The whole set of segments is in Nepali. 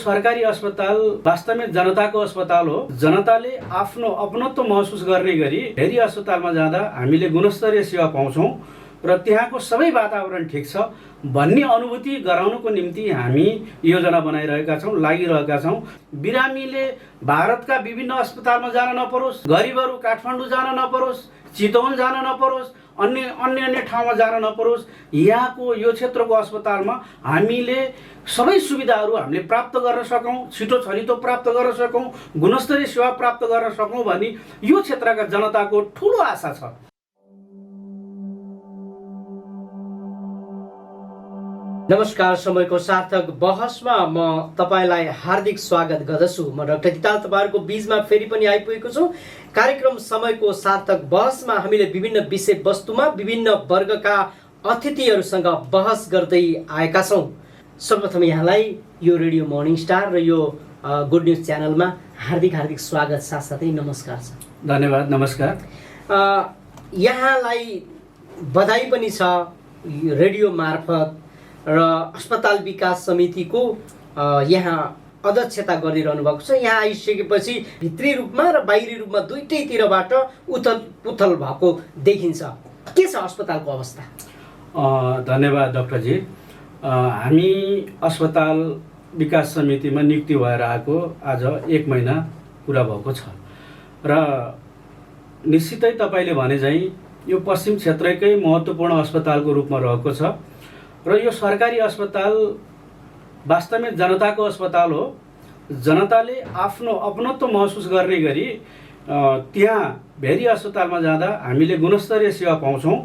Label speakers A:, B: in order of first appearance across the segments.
A: सरकारी अस्पताल वास्तवमै जनताको अस्पताल हो। जनताले आफ्नो अपनत्व महसुस गर्ने गरी भेरी अस्पतालमा जाँदा हामीले गुणस्तरीय सेवा पाउँछौँ र त्यहाँको सबै वातावरण ठिक छ भन्ने अनुभूति गराउनको निम्ति हामी योजना बनाइरहेका छौँ, लागिरहेका छौँ। बिरामीले भारतका विभिन्न अस्पतालमा जान नपरोस्, गरिबहरू काठमाडौँ जान नपरोस्, चितवन जान नपरोस्, अन्य ठाउँमा जान नपरोस्। यहाँको यो क्षेत्रको अस्पतालमा हामीले सबै सुविधाहरू हामीले प्राप्त गर्न सकौँ, छिटो छरितो प्राप्त गर्न सकौँ, गुणस्तरीय सेवा प्राप्त गर्न सकौँ भन्ने यो क्षेत्रका जनताको ठुलो आशा छ।
B: नमस्कार, समयको सार्थक बहसमा म तपाईलाई हार्दिक स्वागत गर्दछु। म डाक्टर दिताल तपाईहरुको बीचमा फेरि पनि आइपुगेको छु। कार्यक्रम समयको सार्थक बहसमा हामीले विभिन्न विषय वस्तुमा विभिन्न वर्गका अतिथिहरूसँग बहस गर्दै आएका छौँ। सर्वप्रथम यहाँलाई यो रेडियो मर्निङ स्टार र यो गुड न्युज च्यानलमा हार्दिक स्वागत साथसाथै नमस्कार छ।
A: धन्यवाद, नमस्कार।
B: यहाँलाई बधाई पनि छ रेडियो मार्फत र अस्पताल विकास समितिको यहाँ अध्यक्षता गरिरहनु भएको छ। यहाँ आइसकेपछि भित्री रूपमा र बाहिरी रूपमा दुईटैतिरबाट उथल भएको देखिन्छ। के छ अस्पतालको अवस्था?
A: धन्यवाद डाक्टरजी। हामी अस्पताल विकास समितिमा नियुक्ति भएर आएको आज 1 महिना पुरा भएको छ र निश्चितै तपाईले भने चाहिँ यो पश्चिम क्षेत्रकै महत्त्वपूर्ण अस्पतालको रूपमा रहेको छ र यो सरकारी अस्पताल वास्तवमै जनताको अस्पताल हो। जनताले आफ्नो अपनत्व महसुस गर्ने गरी त्यहाँ भेरी अस्पतालमा जाँदा हामीले गुणस्तरीय सेवा पाउँछौँ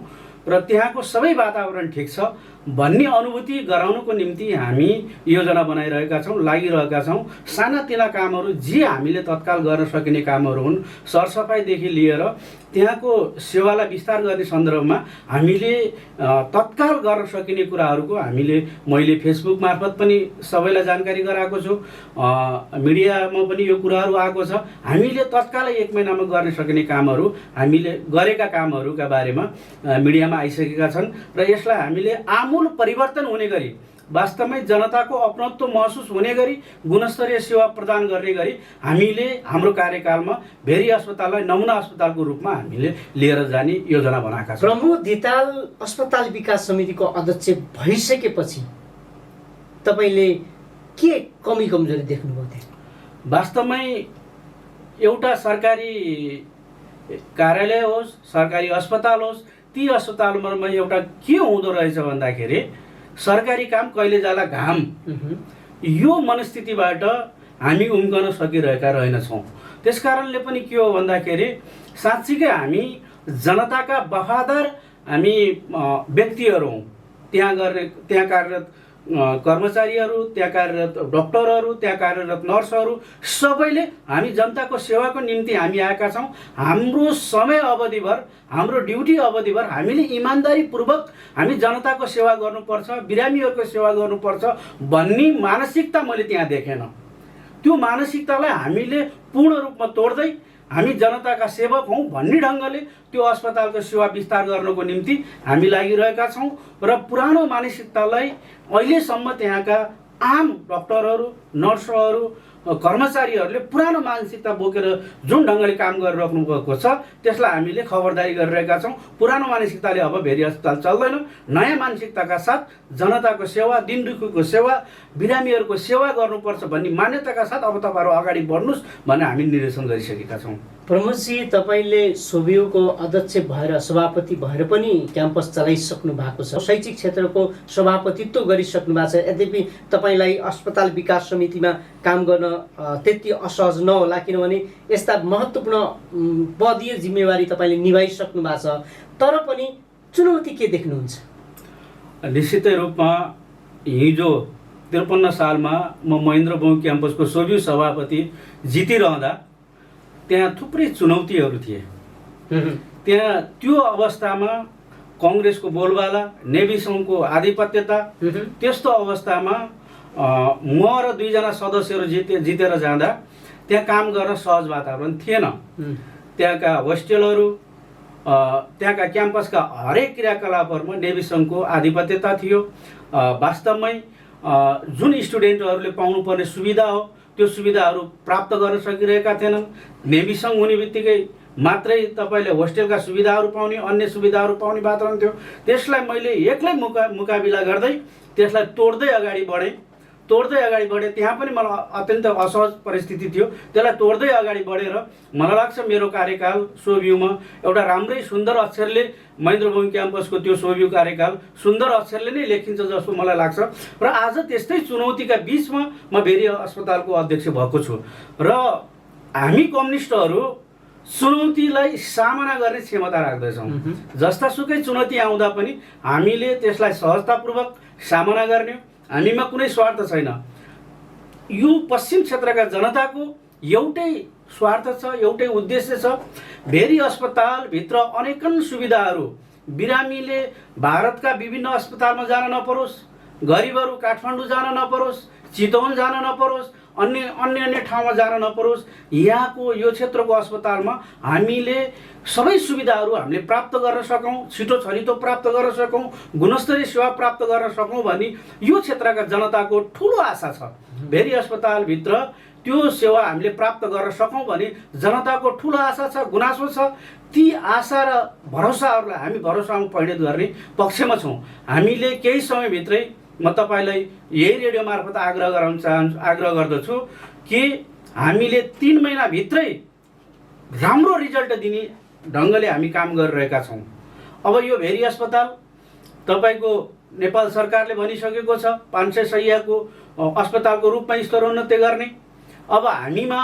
A: र त्यहाँको सबै वातावरण ठिक छ भन्ने अनुभूति गराउनको निम्ति हामी योजना बनाइरहेका छौँ, लागिरहेका छौँ। सानातिना कामहरू जे हामीले तत्काल गर्न सकिने कामहरू हुन्, सरसफाइदेखि लिएर त्यहाँको सेवालाई विस्तार गर्ने सन्दर्भमा हामीले तत्काल गर्न सकिने कुराहरूको मैले फेसबुक मार्फत पनि सबैलाई जानकारी गराएको छु। मिडियामा पनि यो कुराहरू आएको छ। हामीले तत्कालै 1 महिनामा गर्न सकिने कामहरू, हामीले गरेका कामहरूका बारेमा मिडियामा आइसकेका छन् र यसलाई हामीले आमूल परिवर्तन हुने गरी वास्तवमै जनताको अपनत्व महसुस हुने गरी गुणस्तरीय सेवा प्रदान गर्ने गरी हामीले हाम्रो कार्यकालमा भेरी अस्पताललाई नमुना अस्पतालको रूपमा हामीले लिएर जाने योजना बनाएका छौँ।
B: प्रमुख दिताल अस्पताल विकास समितिको अध्यक्ष भइसकेपछि तपाईले के कमी कमजोरी देख्नुभयो थियो?
A: वास्तवमै एउटा सरकारी कार्यालय होस्, सरकारी अस्पताल होस्, ती अस्पतालमा एउटा के हुँदो रहेछ भन्दाखेरि सरकारी काम कहिले जाला घाम, यो मनस्थितिबाट हामी उम्कन सकिरहेका रहेनछौँ। त्यसकारणले पनि के हो भन्दाखेरि साँच्चीकै हामी जनताका वफादार हामी व्यक्तिहरू हौँ। त्यहाँ कार्यरत कर्मचारीहरू, त्यहाँ कार्यरत डाक्टरहरू, त्यहाँ कार्यरत नर्सहरू सबैले हामी जनताको सेवाको निम्ति हामी आएका छौँ। हाम्रो समय अवधिभर, हाम्रो ड्युटी अवधिभर हामीले इमान्दारीपूर्वक हामी जनताको सेवा गर्नुपर्छ, बिरामीहरूको सेवा गर्नुपर्छ भन्ने मानसिकता मैले त्यहाँ देखेन। त्यो मानसिकतालाई हामीले पूर्ण रूपमा तोड्दै हामी जनताका सेवक हौँ भन्ने ढङ्गले त्यो अस्पतालको सेवा विस्तार गर्नको निम्ति हामी लागिरहेका छौँ र पुरानो मानसिकतालाई अहिलेसम्म त्यहाँका आम डाक्टरहरू, नर्सहरू, कर्मचारीहरूले पुरानो मानसिकता बोकेर जुन ढङ्गले काम गरिराख्नु भएको छ त्यसलाई हामीले खबरदारी गरिरहेका छौँ। पुरानो मानसिकताले अब भेरी अस्पताल चल्दैन। नयाँ मानसिकताका साथ जनताको सेवा, दिन दुखीको सेवा, बिरामीहरूको सेवा गर्नुपर्छ भन्ने मान्यताका साथ अब तपाईँहरू अगाडि बढ्नुहोस् भनेर हामी निर्देशन गरिसकेका छौँ।
B: प्रमोदजी, तपाईँले सोभियोको अध्यक्ष भएर, सभापति भएर पनि क्याम्पस चलाइसक्नु भएको छ, शैक्षिक क्षेत्रको सभापतित्व गरिसक्नु भएको छ। यद्यपि तपाईँलाई अस्पताल विकास समितिमा काम गर्न त्यति असहज नहोला, किनभने यस्ता महत्त्वपूर्ण पदीय जिम्मेवारी तपाईँले निभाइसक्नु भएको छ। तर पनि चुनौती के देख्नुहुन्छ?
A: निश्चितै रूपमा हिजो 53 सालमा म महेन्द्र बहु क्याम्पसको सोभियो सभापति जितिरहँदा त्यहाँ थुप्रै चुनौतीहरू थिए। त्यहाँ त्यो अवस्थामा कांग्रेसको बोलबाला, नेभी सङ्घको आधिपत्यता, त्यस्तो अवस्थामा म र 2 जना सदस्यहरू जितेर जाँदा त्यहाँ काम गर्न सहज वातावरण थिएन। त्यहाँका होस्टेलहरू, त्यहाँका क्याम्पसका हरेक क्रियाकलापहरूमा नेभी सङ्घको आधिपत्यता थियो। वास्तवमै जुन स्टुडेन्टहरूले पाउनुपर्ने सुविधा हो त्यो सुविधाहरू प्राप्त गर्न सकिरहेका थिएनन्। नेभिसङ्घ हुने बित्तिकै मात्रै तपाईँले होस्टेलका सुविधाहरू पाउने, अन्य सुविधाहरू पाउने वातावरण थियो। त्यसलाई मैले एक्लै मुकाबिला गर्दै त्यसलाई तोड्दै अगाडि बढेँ। त्यहाँ पनि मलाई अत्यन्त असहज परिस्थिति थियो। त्यसलाई तोड्दै अगाडि बढेर मलाई लाग्छ मेरो कार्यकाल सोभ्यूमा एउटा राम्रै सुन्दर अक्षरले महेन्द्रभूमि क्याम्पसको त्यो सोभ्यू कार्यकाल सुन्दर अक्षरले नै लेखिन्छ जस्तो मलाई लाग्छ। र आज त्यस्तै चुनौतीका बिचमा म भेरी अस्पतालको अध्यक्ष भएको छु। र हामी कम्युनिस्टहरू चुनौतीलाई सामना गर्ने क्षमता राख्दछौँ। जस्तासुकै चुनौती आउँदा पनि हामीले त्यसलाई सहजतापूर्वक सामना गर्ने, हामीमा कुनै स्वार्थ छैन। यो पश्चिम क्षेत्रका जनताको एउटै स्वार्थ छ, एउटै उद्देश्य छ। भेरी अस्पतालभित्र अनेकन सुविधाहरू बिरामीले भारतका विभिन्न अस्पतालमा जान नपरोस्, गरिबहरू काठमाडौँ जान नपरोस्, चितवन जान नपरोस्, अन्य ठाउँमा जान नपरोस्। यहाँको यो क्षेत्रको अस्पतालमा हामीले सबै सुविधाहरू हामीले प्राप्त गर्न सकौँ, छिटो छरितो प्राप्त गर्न सकौँ, गुणस्तरीय सेवा प्राप्त गर्न सकौँ भनी यो क्षेत्रका जनताको ठुलो आशा छ। भेरी अस्पतालभित्र त्यो सेवा हामीले प्राप्त गर्न सकौँ भने जनताको ठुलो आशा छ, गुनासो छ। ती आशा र भरोसाहरूलाई हामी भरोसामा परिणत गर्ने पक्षमा छौँ। हामीले केही समयभित्रै म तपाईँलाई यही रेडियो मार्फत आग्रह गर्दछु कि हामीले 3 महिनाभित्रै राम्रो रिजल्ट दिने ढङ्गले हामी काम गरिरहेका छौँ। अब यो भेरी अस्पताल तपाईँको नेपाल सरकारले भनिसकेको छ 500 शय्याको अस्पतालको रूपमा स्तरोन्नति गर्ने। अब हामीमा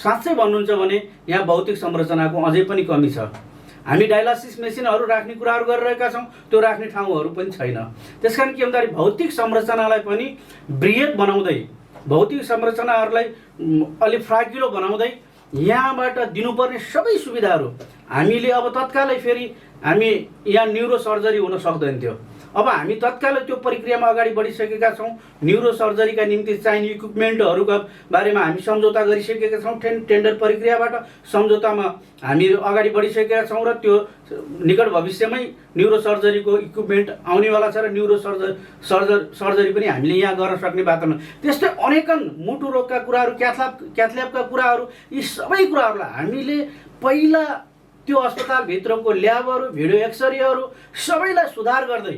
A: साँच्चै भन्नुहुन्छ भने यहाँ भौतिक संरचनाको अझै पनि कमी छ। हामी डायलासिस मेसिनहरू राख्ने कुराहरू गरिरहेका छौँ, त्यो राख्ने ठाउँहरू पनि छैन। त्यसकारण के भन्दाखेरि भौतिक संरचनालाई पनि बृहत बनाउँदै, भौतिक संरचनाहरूलाई अलिक फ्रागिलो बनाउँदै यहाँबाट दिनुपर्ने सबै सुविधाहरू हामीले अब तत्कालै फेरि हामी यहाँ न्युरो सर्जरी हुन सक्दैन थियो। अब हामी तत्कालै त्यो प्रक्रियामा अगाडि बढिसकेका छौँ। न्युरो सर्जरीका निम्ति चाहिने इक्विपमेन्टहरूका बारेमा हामी सम्झौता गरिसकेका छौँ। टेन्डर प्रक्रियाबाट सम्झौतामा हामी अगाडि बढिसकेका छौँ र त्यो निकट भविष्यमै न्युरो सर्जरीको इक्विपमेन्ट आउनेवाला छ र न्युरो सर्जरी पनि हामीले यहाँ गर्न सक्ने वातावरण। त्यस्तै अनेकन मुटु रोगका कुराहरू, क्याथल्याबका कुराहरू, यी सबै कुराहरूलाई हामीले पहिला त्यो अस्पतालभित्रको ल्याबहरू, भिडियो एक्सरेहरू सबैलाई सुधार गर्दै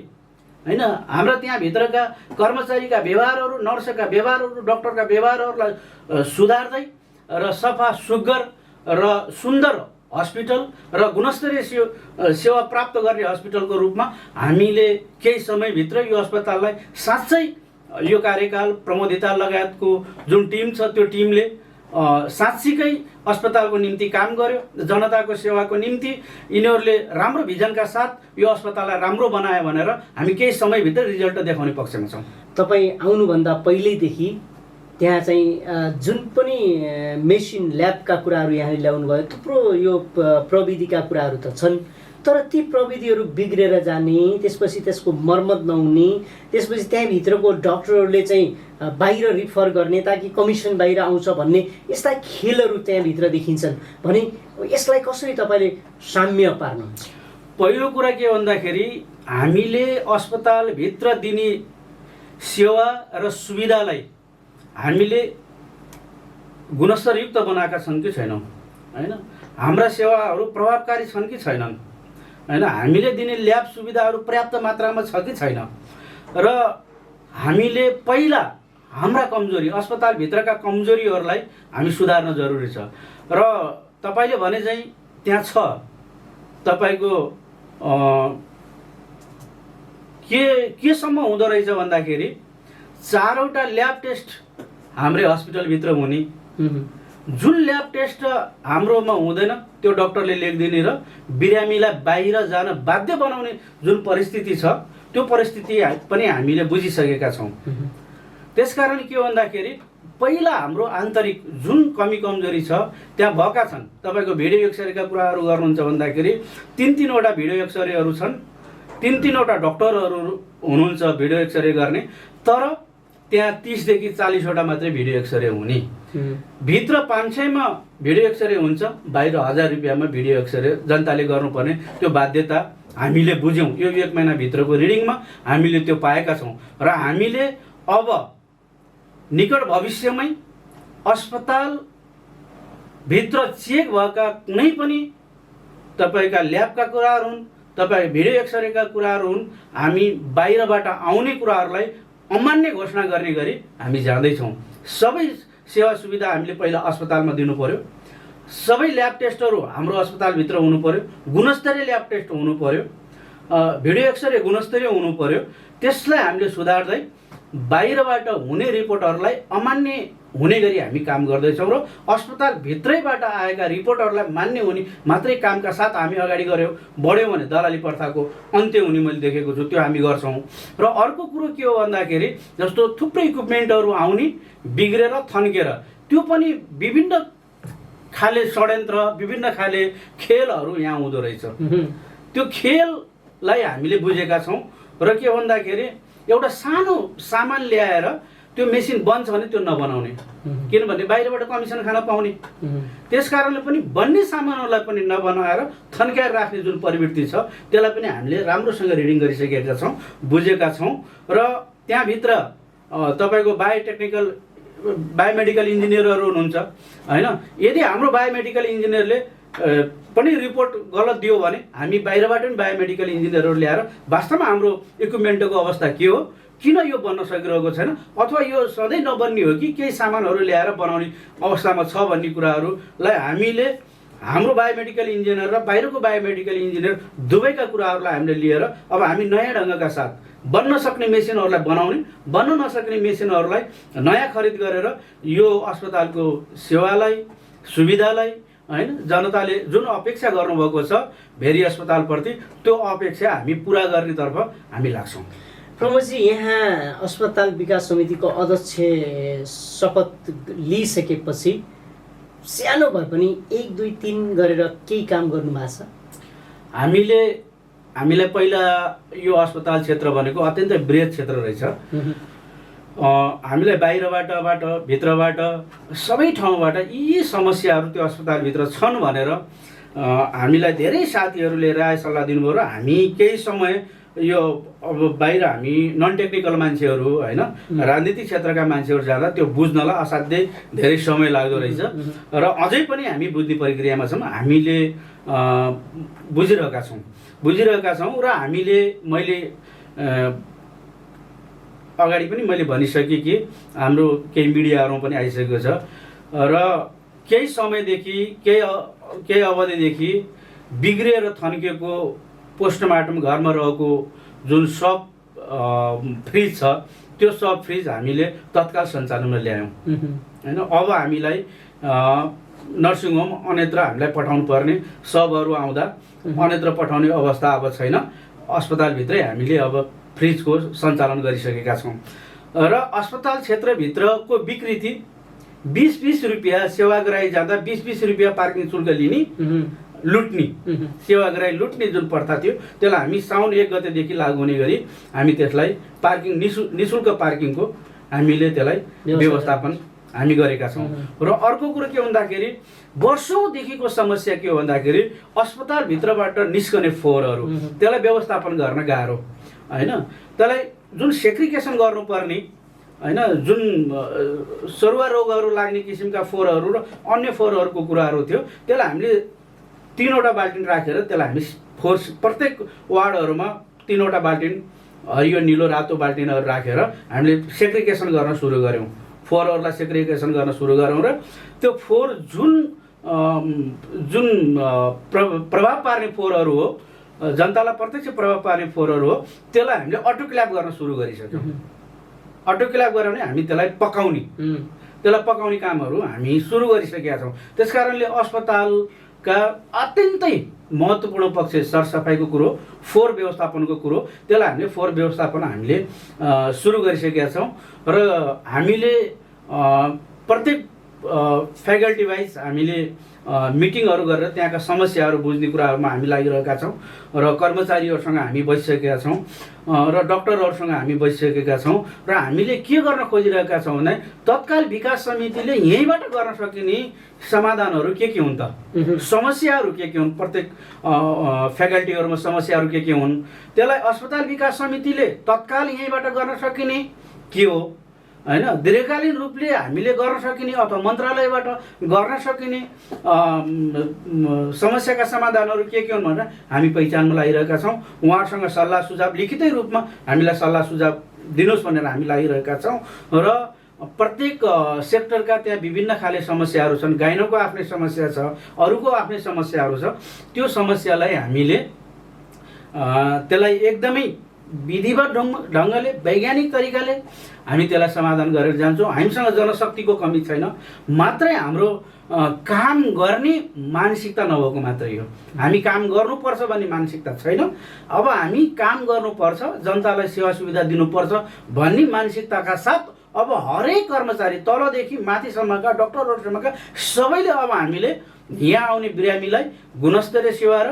A: हैन, हाम्रा त्यहाँभित्रका कर्मचारीका व्यवहारहरू, नर्सका व्यवहारहरू, डक्टरका व्यवहारहरूलाई सुधार्दै र सफा सुग्घर र सुन्दर हस्पिटल र गुणस्तरीय सेवा प्राप्त गर्ने हस्पिटलको रूपमा हामीले केही समयभित्र यो अस्पताललाई साँच्चै यो कार्यकाल प्रमोदिता लगायतको जुन टिम छ त्यो टिमले साँच्चीकै अस्पतालको निम्ति काम गर्यो। जनताको सेवाको निम्ति यिनीहरूले राम्रो भिजनका साथ यो अस्पताललाई राम्रो बनायो भनेर हामी केही समयभित्र रिजल्ट देखाउने पक्षमा छौँ।
B: तपाईँ आउनुभन्दा पहिल्यैदेखि त्यहाँ चाहिँ जुन पनि मेसिन ल्याबका कुराहरू यहाँले ल्याउनु भयो, थुप्रो यो प्रविधिका कुराहरू त छन्, तर ती प्रविधिहरू बिग्रेर जाने, त्यसपछि त्यसको मर्मत नहुने, त्यसपछि त्यहाँभित्रको डक्टरहरूले चाहिँ बाहिर रिफर गर्ने ताकि कमिसन बाहिर आउँछ भन्ने यस्ता खेलहरू त्यहाँभित्र देखिन्छन् भने यसलाई कसरी तपाईँले साम्य पार्नुहुन्छ?
A: पहिलो कुरा के भन्दाखेरि हामीले अस्पतालभित्र दिने सेवा र सुविधालाई हामीले गुणस्तरयुक्त बनाएका छन् कि छैनौँ, होइन? हाम्रा सेवाहरू प्रभावकारी छन् कि छैनन्, होइन? हामीले दिने ल्याब सुविधाहरू पर्याप्त मात्रामा छ कि छैन, र हामीले पहिला हाम्रा कमजोरी, अस्पतालभित्रका कमजोरीहरूलाई हामी सुधार्न जरुरी छ। र तपाईँले भने चाहिँ त्यहाँ छ तपाईँको केसम्म हुँदो रहेछ भन्दाखेरि 4वटा ल्याब टेस्ट हाम्रै हस्पिटलभित्र हुने, जुन ल्याब टेस्ट हाम्रोमा हुँदैन त्यो डक्टरले लेखिदिने र बिरामीलाई बाहिर जान बाध्य बनाउने जुन परिस्थिति छ त्यो परिस्थिति पनि हामीले बुझिसकेका छौँ। त्यसकारण के भन्दाखेरि पहिला हाम्रो आन्तरिक जुन कमी कमजोरी छ त्यहाँ भएका छन्। तपाईँको भिडियो एक्सरेका कुराहरू गर्नुहुन्छ भन्दाखेरि 3-3वटा भिडियो एक्सरेहरू छन्, 3-3वटा डक्टरहरू हुनुहुन्छ भिडियो एक्सरे गर्ने, तर त्यहाँ 30 देखि 40वटा मात्रै भिडियो एक्सरे हुने। भित्र 500मा भिडियो एक्सरे हुन्छ, बाहिर 1000 रुपियाँमा भिडियो एक्सरे जनताले गर्नुपर्ने त्यो बाध्यता हामीले बुझ्यौँ। यो 1 महिनाभित्रको रिडिङमा हामीले त्यो पाएका छौँ र हामीले अब निकट भविष्यमै अस्पतालभित्र चेक भएका कुनै पनि तपाईँका ल्याबका कुराहरू हुन्, तपाईँको भिडियो एक्सरेका कुराहरू हुन्, हामी बाहिरबाट आउने कुराहरूलाई अमान्य घोषणा गर्ने गरी हामी जाँदैछौँ। सबै सेवा सुविधा हामीले पहिला अस्पतालमा दिनु पर्यो। सबै ल्याब टेस्टहरू हाम्रो अस्पतालभित्र हुनु पर्यो। गुणस्तरीय ल्याब टेस्ट हुनु पर्यो। भिडियो एक्सरे गुणस्तरीय हुनु पर्यो। त्यसलाई हामीले सुधार्दै बाहिरबाट हुने रिपोर्टहरूलाई अमान्य हुने गरी हामी काम गर्दैछौँ र अस्पतालभित्रैबाट आएका रिपोर्टहरूलाई मान्य हुने मात्रै कामका साथ हामी अगाडि बढ्यौँ भने दलाली प्रथाको अन्त्य हुने मैले देखेको छु। त्यो हामी गर्छौँ। र अर्को कुरो के हो भन्दाखेरि जस्तो थुप्रै इक्विपमेन्टहरू आउने बिग्रेर थन्केर त्यो पनि विभिन्न खाले षड्यन्त्र, विभिन्न खाले खेलहरू यहाँ हुँदो रहेछ। त्यो खेललाई हामीले बुझेका छौँ र के भन्दाखेरि एउटा सानो सामान ल्याएर त्यो मेसिन बन्छ भने त्यो नबनाउने, किनभने बाहिरबाट कमिसन खान पाउने। त्यस कारणले पनि बन्ने सामानहरूलाई पनि नबनाएर थन्काएर राख्ने जुन प्रवृत्ति छ त्यसलाई पनि हामीले राम्रोसँग रिडिङ गरिसकेका छौँ, बुझेका छौँ। र त्यहाँभित्र तपाईँको बायोमेडिकल इन्जिनियरहरू हुनुहुन्छ होइन। यदि हाम्रो बायोमेडिकल इन्जिनियरले पनि रिपोर्ट गलत दियो भने हामी बाहिरबाट पनि बायोमेडिकल इन्जिनियरहरू ल्याएर वास्तवमा हाम्रो इक्विपमेन्टको अवस्था के हो, किन यो बन्न सकिरहेको छैन, अथवा यो सधैँ नबन्ने हो कि केही सामानहरू ल्याएर बनाउने अवस्थामा छ भन्ने कुराहरूलाई हामीले हाम्रो बायोमेडिकल इन्जिनियर र बाहिरको बायोमेडिकल इन्जिनियर दुवैका कुराहरूलाई हामीले लिएर अब हामी नयाँ ढङ्गका साथ बन्न सक्ने मेसिनहरूलाई बनाउने, बन्न नसक्ने मेसिनहरूलाई नयाँ खरिद गरेर यो अस्पतालको सेवालाई, सुविधालाई होइन, जनताले जुन अपेक्षा गर्नुभएको छ भेरी अस्पतालप्रति त्यो अपेक्षा हामी पुरा गर्नेतर्फ हामी लाग्छौँ।
B: प्रमोदजी, यहाँ अस्पताल विकास समितिको अध्यक्ष शपथ लिइसकेपछि सानो भए पनि 1, 2, 3 गरेर केही काम गर्नु भएको छ?
A: हामीलाई पहिला यो अस्पताल क्षेत्र भनेको अत्यन्तै बृहत क्षेत्र रहेछ। हामीलाई बाहिरबाट भित्रबाट सबै ठाउँबाट यी समस्याहरू त्यो अस्पतालभित्र छन् भनेर हामीलाई धेरै साथीहरूले राय सल्लाह दिनुभयो र हामी केही समय यो अब बाहिर हामी नन टेक्निकल मान्छेहरू होइन, राजनीतिक क्षेत्रका मान्छेहरू जाँदा त्यो बुझ्नलाई असाध्यै धेरै समय लाग्दो रहेछ र अझै पनि हामी बुझ्ने प्रक्रियामा छौँ। हामीले बुझिरहेका छौँ र मैले अगाडि पनि मैले भनिसकेँ कि हाम्रो केही मिडियाहरूमा पनि आइसकेको छ र केही समयदेखि केही अवधिदेखि बिग्रिएर थन्किएको पोस्टमार्टम घरमा रहेको जुन सब फ्रिज छ त्यो सब फ्रिज हामीले तत्काल सञ्चालनमा ल्यायौँ होइन। अब हामीलाई नर्सिङ होम अन्यत्र हामीलाई पठाउनु पर्ने सबहरू आउँदा अन्यत्र पठाउने अवस्था अब छैन। अस्पतालभित्रै हामीले अब फ्रिजको सञ्चालन गरिसकेका छौँ र अस्पताल क्षेत्रभित्रको विकृति 20-20 रुपियाँ सेवाग्राही जाँदा 20-20 रुपियाँ पार्किङ शुल्क लिने, लुट्ने, सेवाग्राही लुट्ने जुन प्रथा थियो त्यसलाई हामी साउन 1 गतेदेखि लागू हुने गरी हामी त्यसलाई पार्किङ निःशुल्क पार्किङको हामीले त्यसलाई व्यवस्थापन हामी गरेका छौँ। र अर्को कुरो के भन्दाखेरि वर्षौँदेखिको समस्या के हो भन्दाखेरि अस्पतालभित्रबाट निस्कने फोहोरहरू त्यसलाई व्यवस्थापन गर्न गाह्रो होइन। त्यसलाई जुन सेग्रिगेसन गर्नुपर्ने होइन, जुन सरुवा रोगहरू लाग्ने किसिमका फोहोरहरू र अन्य फोहोरहरूको कुराहरू थियो त्यसलाई हामीले 3वटा बाल्टिन राखेर त्यसलाई हामी फोहोर प्रत्येक वार्डहरूमा 3वटा बाल्टिन, हरियो निलो रातो बाल्टिनहरू राखेर हामीले सेग्रिगेसन गर्न सुरु गऱ्यौँ। फोहोरहरूलाई सेग्रिगेसन गर्न सुरु गऱ्यौँ र त्यो फोहोर जुन प्रभाव पार्ने फोहोरहरू हो, जनतालाई प्रत्यक्ष प्रभाव पार्ने फोहोरहरू हो, त्यसलाई हामीले अटोक्ल्याप गर्न सुरु गरिसक्यौँ। अटोक्ल्याप गऱ्यौँ भने हामी त्यसलाई पकाउने कामहरू हामी सुरु गरिसकेका छौँ। त्यस कारणले अस्पतालका अत्यन्तै महत्त्वपूर्ण पक्ष सरसफाइको कुरो, फोहोर व्यवस्थापनको कुरो, त्यसलाई हामीले फोहोर व्यवस्थापन हामीले सुरु गरिसकेका छौँ र हामीले प्रत्येक फ्याकल्टी वाइज हामीले मिटिङहरू गरेर त्यहाँका समस्याहरू बुझ्ने कुराहरूमा हामी लागिरहेका छौँ र कर्मचारीहरूसँग हामी बसिसकेका छौँ र डक्टरहरूसँग हामी बसिसकेका छौँ र हामीले के गर्न खोजिरहेका छौँ भने तत्काल विकास समितिले यहीँबाट गर्न सकिने समाधानहरू के हुन् त, समस्याहरू के हुन्, प्रत्येक फ्याकल्टीहरूमा समस्याहरू के हुन्, त्यसलाई अस्पताल विकास समितिले तत्काल यहीँबाट गर्न सकिने के हो हैन। दीर्घकालीन रूपले हामीले गर्न सकिने अथवा मन्त्रालयबाट गर्न सकिने समस्याका समाधानहरू के हुन् भनेर हामी पहिचानमा लागिरहेका छौँ। उहाँहरूसँग सल्लाह सुझाव लिखितै रूपमा हामीलाई सल्लाह सुझाव दिनुहोस् भनेर हामी लागिरहेका छौँ। र प्रत्येक सेक्टरका त्यहाँ विभिन्न खाले समस्याहरू छन्। गाइनोको आफ्नै समस्या छ, अरूको आफ्नै समस्याहरू छ। त्यो समस्यालाई हामीले त्यसलाई एकदमै विधिवत ढङ्गले वैज्ञानिक तरिकाले हामी त्यसलाई समाधान गरेर जान्छौँ। हामीसँग जनशक्तिको कमी छैन, मात्रै हाम्रो काम गर्ने मानसिकता नभएको मात्रै हो। हामी काम गर्नुपर्छ भन्ने मानसिकता छैन। अब हामी काम गर्नुपर्छ, जनतालाई सेवा सुविधा दिनुपर्छ भन्ने मानसिकताका साथ अब हरेक कर्मचारी तलदेखि माथिसम्मका डक्टरहरूसम्मका सबैले अब हामीले यहाँ आउने बिरामीलाई गुणस्तरीय सेवा र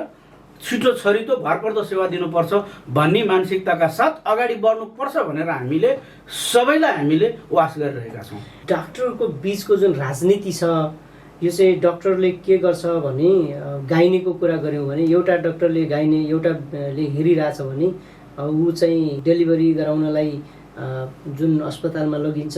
A: छिटो छरितो भरपर्दो सेवा दिनुपर्छ भन्ने मानसिकताका साथ अगाडि बढ्नुपर्छ भनेर हामीले सबैलाई हामीले वास गरिरहेका छौँ।
B: डाक्टरको बिचको जुन राजनीति छ यो चाहिँ डक्टरले के गर्छ भने गाइनेको कुरा गऱ्यौँ भने एउटा डक्टरले गाइने एउटाले हेरिरहेछ भने ऊ चाहिँ डेलिभरी गराउनलाई जुन अस्पतालमा लगिन्छ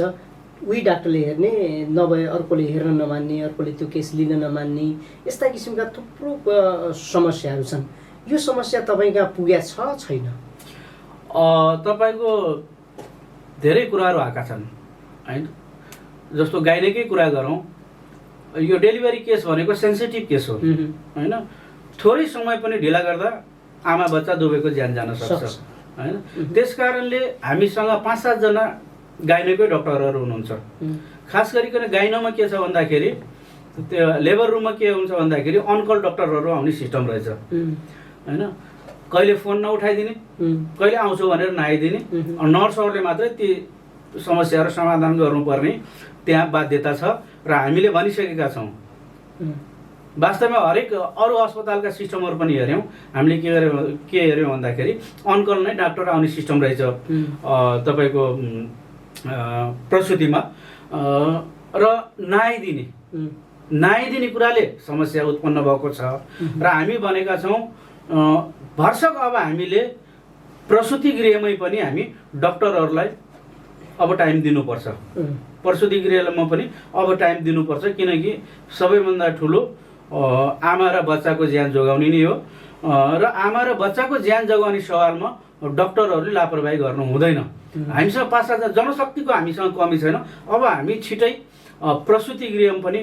B: उही डाक्टरले हेर्ने, नभए अर्कोले हेर्न नमान्ने, अर्कोले त्यो केस लिन नमान्ने, यस्ता किसिमका थुप्रो समस्याहरू छन्। यो समस्या तपाईँ कहाँ पुगेको छ छैन?
A: तपाईँको धेरै कुराहरू आएका छन् हैन। जस्तो गाइनेकै कुरा गरौँ, यो डेलिभरी केस भनेको सेन्सिटिभ केस हो हैन। थोरै समय पनि ढिला गर्दा आमा बच्चा दुवैको ज्यान जान सक्छ हैन। त्यसकारणले हामीसँग 5-7 जना गाइनोकै डक्टरहरू हुनुहुन्छ। खास गरिकन गाइनोमा के छ भन्दाखेरि त्यो लेबर रुममा के हुन्छ भन्दाखेरि अनकल डक्टरहरू आउने सिस्टम रहेछ हैन। कहिले फोन नउठाइदिने, कहिले आउँछु भनेर नआइदिने, नर्सहरूले मात्रै ती समस्याहरू समाधान गर्नुपर्ने त्यहाँ बाध्यता छ र हामीले भनिसकेका छौँ। वास्तवमा हरेक अरू अस्पतालका सिस्टमहरू पनि हेऱ्यौँ हामीले। के हेऱ्यौँ भन्दाखेरि अनकल नै डाक्टर आउने सिस्टम रहेछ तपाईँको प्रसुतिमा, र नआइदिने कुराले समस्या उत्पन्न भएको छ। र हामी भनेका छौँ भरसक अब हामीले प्रसुति गृहमै पनि हामी डक्टरहरूलाई अब टाइम दिनुपर्छ। प्रसुति गृहमा पनि अब टाइम दिनुपर्छ, किनकि सबैभन्दा ठुलो आमा र बच्चाको ज्यान जोगाउने नै हो। र आमा र बच्चाको ज्यान जोगाउने सवालमा डक्टरहरूले लापरवाही गर्नु हुँदैन। हामीसँग 5-7 जनशक्तिको हामीसँग कमी छैन। अब हामी छिटै प्रसुति गृहमा पनि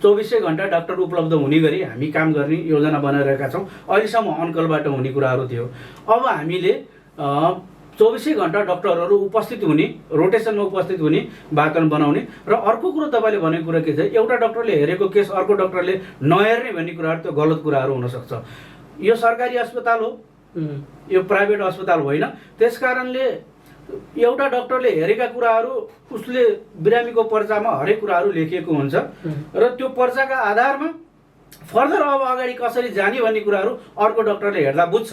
A: 24 घण्टा डाक्टर उपलब्ध हुने गरी हामी काम गर्ने योजना बनाइरहेका छौँ। अहिलेसम्म अनकलबाट हुने कुराहरू थियो, अब हामीले 24 घण्टा डक्टरहरू उपस्थित हुने, रोटेसनमा उपस्थित हुने वातावरण बनाउने। र अर्को कुरो तपाईँले भनेको कुरा के छ, एउटा डक्टरले हेरेको केस अर्को डक्टरले नहेर्ने भन्ने कुराहरू त्यो गलत कुराहरू हुनसक्छ। यो सरकारी अस्पताल हो, यो प्राइभेट अस्पताल होइन। त्यसकारणले एउटा डक्टरले हेरेका कुराहरू उसले बिरामीको पर्चामा हरेक कुराहरू लेखिएको हुन्छ र त्यो पर्चाका आधारमा फर्दर अब अगाडि कसरी जाने भन्ने कुराहरू अर्को डक्टरले हेर्दा बुझ्छ।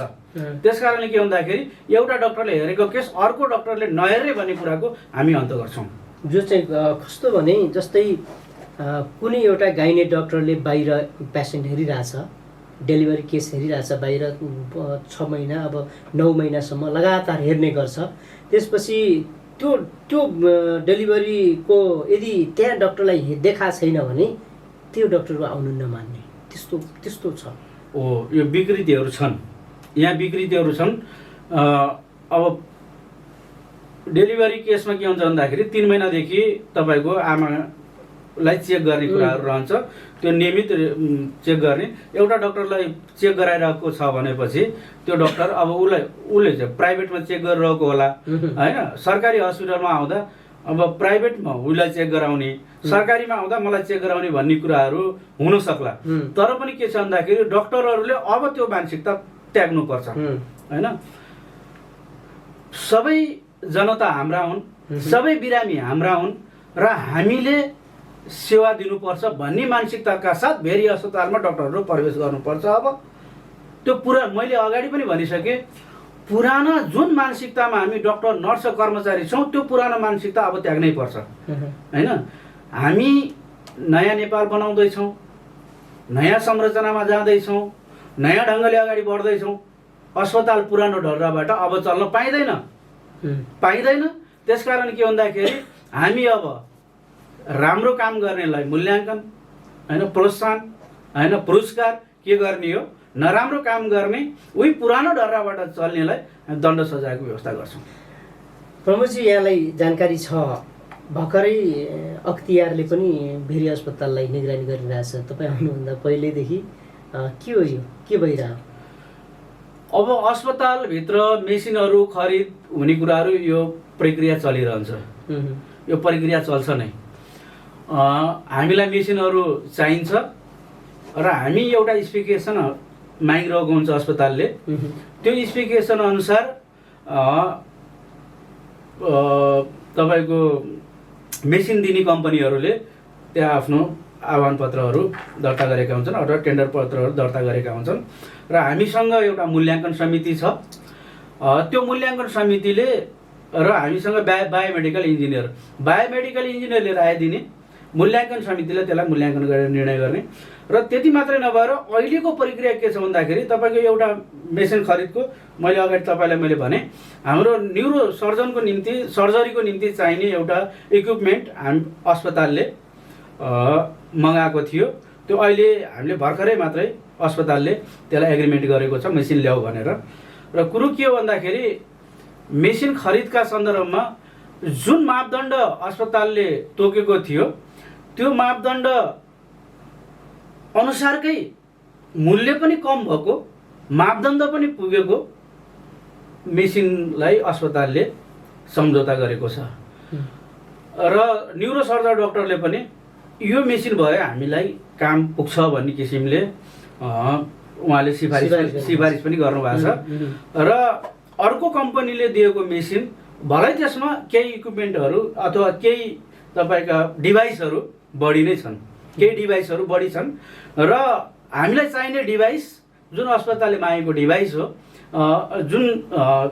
A: त्यसकारणले के भन्दाखेरि एउटा डक्टरले हेरेको केस अर्को डक्टरले नहेर्ने भन्ने कुराको हामी अन्त गर्छौँ।
B: जो चाहिँ कस्तो भने जस्तै कुनै एउटा गाइने डक्टरले बाहिर पेसेन्ट हेरिरहेछ, डेलिभरी केस हेरिरहेछ बाहिर 6 महिना अब 9 महिनासम्म लगातार हेर्ने गर्छ। त्यसपछि त्यो डेलिभरीको यदि त्यहाँ डक्टरलाई देखा छैन भने त्यो डक्टरको आउनु नमान्ने त्यस्तो छ।
A: यो विकृतिहरू छन्, यहाँ विकृतिहरू छन्। अब डेलिभरी केसमा के हुन्छ भन्दाखेरि 3 महिनादेखि तपाईँको आमालाई चेक गर्ने कुराहरू रहन्छ। त्यो नियमित चेक गर्ने, एउटा डक्टरलाई चेक गराइरहेको छ भनेपछि त्यो डक्टर अब उसले चाहिँ प्राइभेटमा चेक गरिरहेको होला होइन। सरकारी हस्पिटलमा आउँदा अब प्राइभेटमा उसलाई चेक गराउने, सरकारीमा आउँदा मलाई चेक गराउने भन्ने कुराहरू हुन सक्ला। तर पनि के छ भन्दाखेरि डक्टरहरूले अब त्यो मानसिकता त्याग्नुपर्छ होइन। सबै जनता हाम्रा हुन्, सबै बिरामी हाम्रा हुन् र हामीले सेवा दिनुपर्छ भन्ने मानसिकताका साथ भेरी अस्पतालमा डक्टरहरू प्रवेश गर्नुपर्छ। अब त्यो मैले अगाडि पनि भनिसकेँ, पुरानो जुन मानसिकतामा हामी डक्टर नर्स कर्मचारी छौँ त्यो पुरानो मानसिकता अब त्याग्नै पर्छ होइन। हामी नयाँ नेपाल बनाउँदैछौँ, नयाँ संरचनामा जाँदैछौँ, नयाँ ढङ्गले अगाडि बढ्दैछौँ। अस्पताल पुरानो ढर्राबाट अब चल्न पाइँदैन। त्यसकारण के भन्दाखेरि हामी अब राम्रो काम गर्नेलाई मूल्याङ्कन होइन प्रोत्साहन होइन पुरस्कार के गर्ने हो, नराम्रो काम गर्ने उही पुरानो ढर्राबाट चल्नेलाई दण्ड सजायको व्यवस्था गर्छौँ।
B: प्रमुखजी यहाँलाई जानकारी छ भर्खरै अख्तियारले पनि भेरी अस्पताललाई निगरानी गरिरहेछ, तपाईँ आउनुभन्दा पहिल्यैदेखि के हो यो, के भइरह्यो?
A: अब अस्पतालभित्र मेसिनहरू खरिद हुने कुराहरू यो प्रक्रिया चलिरहन्छ, यो प्रक्रिया चल्छ नै। हामीलाई मेसिनहरू चाहिन्छ र हामी एउटा स्पेसिफिकेसन मागिरहेको हुन्छ अस्पतालले, त्यो स्पेसिफिकेसन अनुसार तपाईँको मेसिन दिने कम्पनीहरूले त्यहाँ आफ्नो आह्वान पत्रहरू दर्ता गरेका हुन्छन् अथवा टेन्डर पत्रहरू दर्ता गरेका हुन्छन् र हामीसँग एउटा मूल्याङ्कन समिति छ। त्यो मूल्याङ्कन समितिले र हामीसँग बायोमेडिकल इन्जिनियरले राय दिने, मूल्याङ्कन समितिले त्यसलाई मूल्याङ्कन गरेर निर्णय गर्ने। र त्यति मात्रै नभएर अहिलेको प्रक्रिया के छ भन्दाखेरि तपाईँको एउटा मेसिन खरिदको मैले अगाडि तपाईँलाई भने हाम्रो न्युरो सर्जनको निम्ति सर्जरीको निम्ति चाहिने एउटा इक्विपमेन्ट हामी अस्पतालले मगाएको थियो। त्यो अहिले हामीले भर्खरै मात्रै अस्पतालले त्यसलाई एग्रिमेन्ट गरेको छ मेसिन ल्याऊ भनेर। र कुरो के हो भन्दाखेरि मेसिन खरिदका सन्दर्भमा जुन मापदण्ड अस्पतालले तोकेको थियो त्यो मापदण्ड अनुसारकै मूल्य पनि कम भएको, मापदण्ड पनि पुगेको मेसिनलाई अस्पतालले सम्झौता गरेको छ। र न्युरो सर्जन डाक्टरले पनि यो मेसिन भए हामीलाई काम पुग्छ भन्ने किसिमले उहाँले सिफारिस पनि गर्नुभएको छ। र अर्को कम्पनीले दिएको मेसिन भलै त्यसमा केही इक्विपमेन्टहरू अथवा केही तपाईँका डिभाइसहरू बढी नै छन्, केही डिभाइसहरू बढी छन् र हामीलाई चाहिने डिभाइस जुन अस्पतालले मागेको डिभाइस हो, जुन